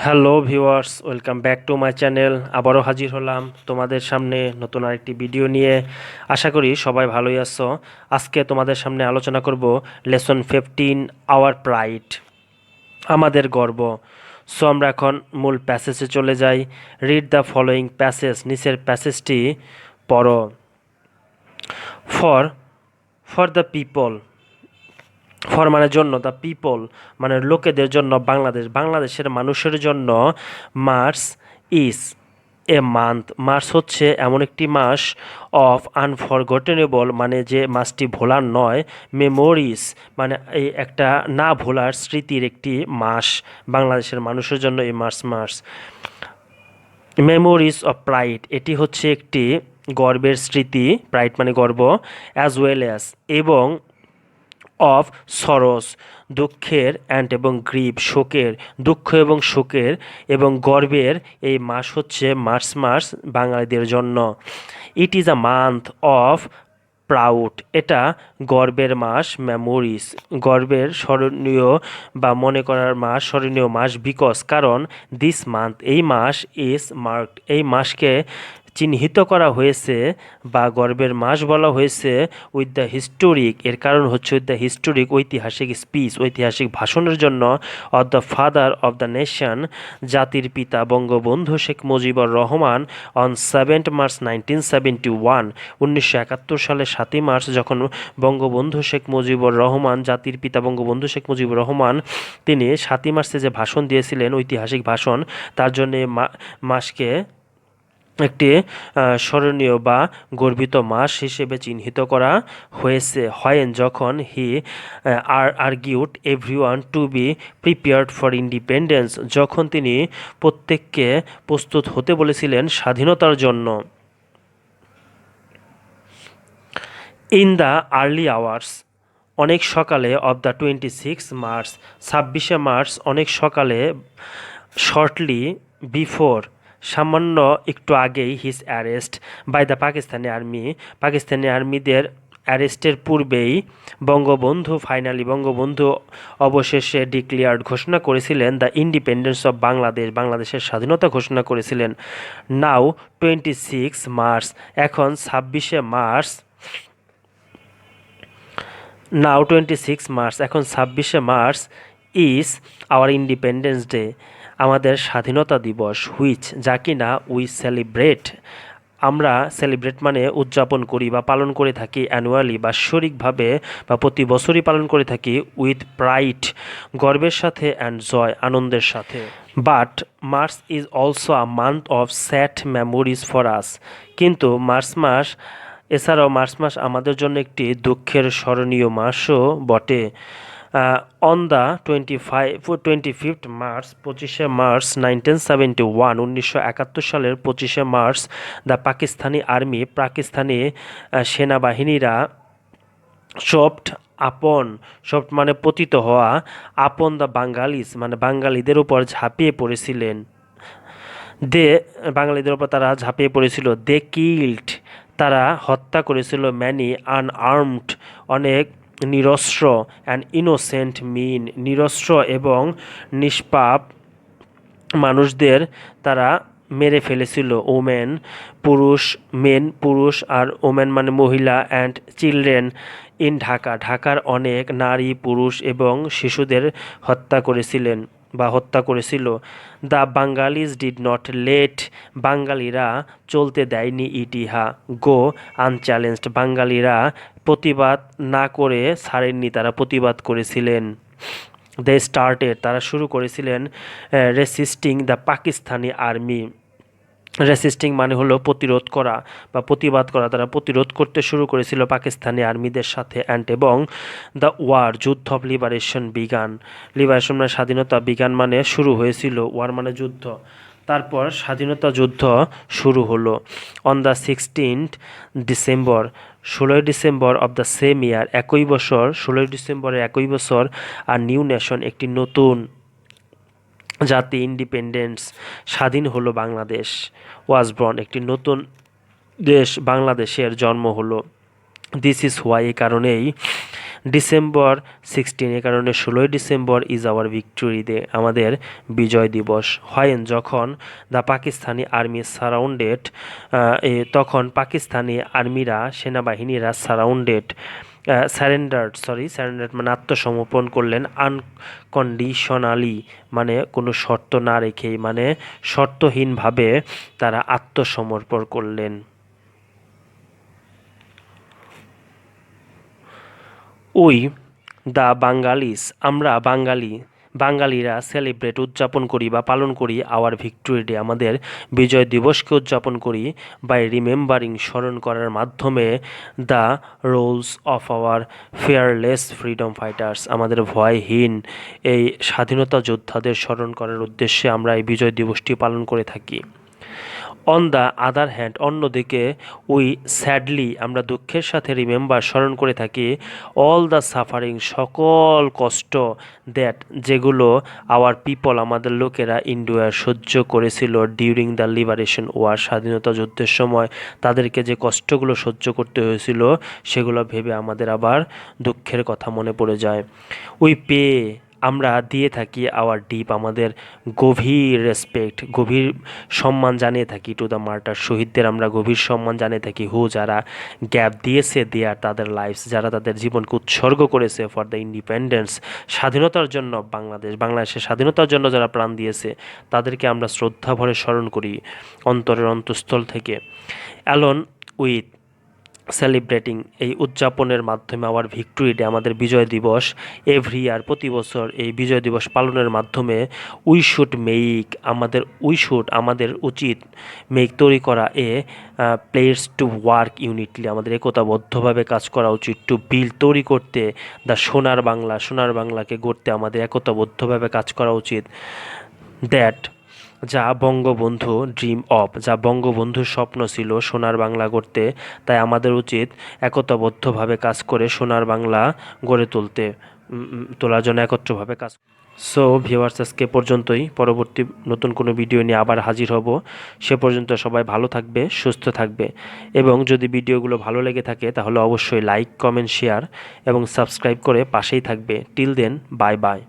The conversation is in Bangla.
Hello viewers, welcome back to my channel. আবারও হাজির হলাম তোমাদের সামনে নতুন আরেকটি ভিডিও নিয়ে। আশা করি সবাই ভালোই আছো। আজকে তোমাদের সামনে আলোচনা করব লেসন 15, আওয়ার প্রাইড, আমাদের গর্ব। সো আমরা এখন মূল প্যাসেজে চলে যাই। রিড দ্য ফলোয়িং প্যাসেজ, নিচের প্যাসেজটি পড়ো। For for the people, for মানে জন্য, দ্য পিপল মানে লোকেদের জন্য, বাংলাদেশের মানুষের জন্য। March is a month, March হচ্ছে এমন একটি মাস অফ আনফরগটেনেবল মানে যে মাসটি ভোলার নয়। মেমোরিজ মানে এই একটা না ভোলার স্মৃতির একটি মাস। বাংলাদেশের মানুষের জন্য এই মাস। মেমোরিজ অফ প্রাইড, এটি হচ্ছে একটি গর্বের স্মৃতি, প্রাইড মানে গর্ব, অ্যাজ ওয়েল অ্যাজ এবং অফ সরোস দুঃখের, অ্যান্ড এবং গ্রিভ শোকের, দুঃখ এবং শোকের এবং গর্বের এই মাস হচ্ছে মাস বাঙালিদের জন্য। It is a month of proud, এটা গর্বের মাস। মেমোরিজ গর্বের স্মরণীয় বা মনে করার মাস, স্মরণীয় মাস। বিকজ কারণ, দিস মান্থ এই মাস, ইজ মার্কড এই মাসকে চিহ্নিত করা হয়েছে বা গর্বের মাস বলা হয়েছে উইথ দ্য হিস্টোরিক, এর কারণ হচ্ছে উইথ দ্য হিস্টোরিক ঐতিহাসিক স্পিচ, ঐতিহাসিক ভাষণের জন্য, of the father of the nation জাতির পিতা বঙ্গবন্ধু শেখ মুজিবুর রহমান অন 7 মার্চ 1971, 1971 সালের 7ই মার্চ যখন বঙ্গবন্ধু শেখ মুজিবুর রহমান, জাতির পিতা বঙ্গবন্ধু শেখ মুজিবুর রহমান, তিনি 7ই মার্চে যে ভাষণ দিয়েছিলেন, ঐতিহাসিক ভাষণ, তার জন্য মাসকে একটি স্মরণীয় বা গর্বিত মাস হিসেবে চিহ্নিত করা হয়েছে। যখন he argued everyone to be prepared for independence, যখন তিনি প্রত্যেককে প্রস্তুত হতে বলেছিলেন স্বাধীনতার জন্য। ইন দ্য আর্লি আওয়ার্স, অনেক সকালে, অফ দ্য 26 মার্চ 26শে মার্চ, অনেক সকালে। শর্টলি বিফোর সামান্য একটু আগেই। His arrest by the Pakistani army, Pakistani আর্মিদের অ্যারেস্টের পূর্বেই। বঙ্গবন্ধু অবশেষে ডিক্লেয়ার্ড ঘোষণা করেছিলেন দ্য ইন্ডিপেন্ডেন্স অফ বাংলাদেশ, বাংলাদেশের স্বাধীনতা ঘোষণা করেছিলেন। নাও 26 মার্চ, এখন 26শে মার্চ। নাও 26 মার্চ, এখন 26শে মার্চ। ইজ আওয়ার ইন্ডিপেন্ডেন্স ডে, আমাদের স্বাধীনতা দিবস। হুইচ যা কিনা উই সেলিব্রেট, আমরা সেলিব্রেট মানে উদযাপন করি বা পালন করে থাকি, অ্যানুয়ালি বাৎসরিকভাবে বা প্রতি বছরই পালন করে থাকি। উইথ প্রাইড গর্বের সাথে, অ্যান্ড জয় আনন্দের সাথে। But March is also a month of sad memories for us, কিন্তু এছাড়াও মার্চ মাস আমাদের জন্য একটি দুঃখের স্মরণীয় মাসও বটে। অন দ্য 25th মার্চ, 25শে মার্চ 1971, 1971 সালের 25শে মার্চ, দ্য পাকিস্তানি আর্মি, পাকিস্তানি সেনাবাহিনীরা চপড মানে পতিত হওয়া, আপন দ্য বাঙালিজ মানে বাঙালিদের উপর ঝাঁপিয়ে পড়েছিলেন। বাঙালিদের উপর তারা ঝাঁপিয়ে পড়েছিল। দে কিল্ড, তারা হত্যা করেছিল। ম্যানি আনআর্মড, অনেক নিরস্ত্র। অ্যান্ড ইনোসেন্ট মিন, নিরস্ত্র এবং নিষ্পাপ মানুষদের তারা মেরে ফেলেছিল। ওমেন পুরুষ আর ওমেন মানে মহিলা, অ্যান্ড চিলড্রেন ইন ঢাকার অনেক নারী, পুরুষ এবং শিশুদের হত্যা করেছিল। দ্য বাঙ্গালিজ ডিড নট লেট, বাঙালিরা চলতে দেয়নি ইটিহা গো আনচ্যালেঞ্জড, বাঙালিরা প্রতিবাদ না করে ছাড়েননি, তারা প্রতিবাদ করেছিলেন। তারা শুরু করেছিলেন রেসিস্টিং দ্য পাকিস্তানি আর্মি। রেসিস্টিং মানে হলো প্রতিরোধ করা বা প্রতিবাদ করা, তারা প্রতিরোধ করতে শুরু করেছিল পাকিস্তানি আর্মিদের সাথে। এবং দ্য ওয়ার, যুদ্ধ অফ লিবারেশন বিগান, লিবারেশন মানে স্বাধীনতা, বিগান মানে শুরু হয়েছিল, ওয়ার মানে যুদ্ধ। তারপর স্বাধীনতা যুদ্ধ শুরু হলো। অন দ্য 16th ডিসেম্বর, 16ই ডিসেম্বর অফ দ্য সেম ইয়ার, 16ই ডিসেম্বরের একই বছর। আর নিউ নেশন, একটি নতুন জাতি, ইন্ডিপেন্ডেন্স স্বাধীন হলো বাংলাদেশ। ওয়াজ বর্ন, একটি নতুন দেশ বাংলাদেশের জন্ম হলো। দিস ইজ হোয়াই, এই কারণেই। ডিসেম্বর 16, এ কারণে 16ই ডিসেম্বর ইজ আওয়ার ভিক্টোরি ডে, আমাদের বিজয় দিবস। হোয়েন, যখন দ্য পাকিস্তানি আর্মি সারাউন্ডেড, তখন পাকিস্তানি আর্মিরা, সেনাবাহিনীরা সারাউন্ডেড, স্যারেন্ডার্ড মানে আত্মসমর্পণ করলেন, আনকন্ডিশনালি মানে কোনো শর্ত না রেখেই, মানে শর্তহীনভাবে তারা আত্মসমর্পণ করলেন। উই দ্য বাঙালিস, আমরা বাঙালিরা সেলিব্রেট উদযাপন করি বা পালন করি আওয়ার ভিক্টোরি ডে, আমাদের বিজয় দিবসকে উদযাপন করি বাই রিমেম্বারিং, স্মরণ করার মাধ্যমে the roles of our fearless freedom fighters, আমাদের ভয়হীন এই স্বাধীনতা যোদ্ধাদের স্মরণ করার উদ্দেশ্যে আমরা এই বিজয় দিবসটি পালন করে থাকি। অন দ্য আদার হ্যান্ড, অন্যদিকে উই স্যাডলি, আমরা দুঃখের সাথে রিমেম্বার, স্মরণ করে থাকি অল দ্য সাফারিং, সকল কষ্ট, দ্যাট যেগুলো আওয়ার পিপল, আমাদের লোকেরা ইন্ডিয়ার সহ্য করেছিল ডিউরিং দ্য লিবারেশন ওয়ার, স্বাধীনতা যুদ্ধের সময় তাদেরকে যে কষ্টগুলো সহ্য করতে হয়েছিল সেগুলো ভেবে আমাদের আবার দুঃখের কথা মনে পড়ে যায়। উই পে, আমরা দিয়ে থাকি আওয়ার ডিপ, আমাদের গভীর রেসপেক্ট, গভীর সম্মান জানিয়ে থাকি টু দ্য মার্টার, শহীদদের আমরা গভীর সম্মান জানিয়ে থাকি, হু, যারা গ্যাপ দিয়েছে দেয়ার তাদের লাইফস, যারা তাদের জীবনকে উৎসর্গ করেছে ফর দ্য ইন্ডিপেন্ডেন্স, স্বাধীনতার জন্য, বাংলাদেশের স্বাধীনতার জন্য যারা প্রাণ দিয়েছে তাদেরকে আমরা শ্রদ্ধা ভরে স্মরণ করি অন্তরের অন্তঃস্থল থেকে। অ্যালন উইথ সেলিব্রেটিং, এই উদযাপনের মাধ্যমে আওয়ার ভিক্টোরি ডে, আমাদের বিজয় দিবস, এভরি ইয়ার, প্রতি বছর এই বিজয় দিবস পালনের মাধ্যমে আমাদের উচিত মেক, তৈরি করা, এ প্লেস টু ওয়ার্ক ইউনিটলি, আমাদের একতাবদ্ধভাবে কাজ করা উচিত, টু বিল্ড, তৈরি করতে, দ্য সোনার বাংলাকে গড়তে আমাদের একতাবদ্ধভাবে কাজ করা উচিত, দ্যাট যা বঙ্গবন্ধু ড্রিম অফ, যা বঙ্গবন্ধুর স্বপ্ন ছিল সোনার বাংলা গড়তে, তাই আমাদের উচিত একতাবদ্ধভাবে কাজ করে সোনার বাংলা গড়ে তোলার জন্য একত্রভাবে কাজ। সো ভিউয়ার্স, আজকে পর্যন্তই, পরবর্তী নতুন কোনো ভিডিও নিয়ে আবার হাজির হব। সে পর্যন্ত সবাই ভালো থাকবে, সুস্থ থাকবে, এবং যদি ভিডিওগুলো ভালো লেগে থাকে তাহলে অবশ্যই লাইক, কমেন্ট, শেয়ার এবং সাবস্ক্রাইব করে পাশেই থাকবে। Till then, bye by.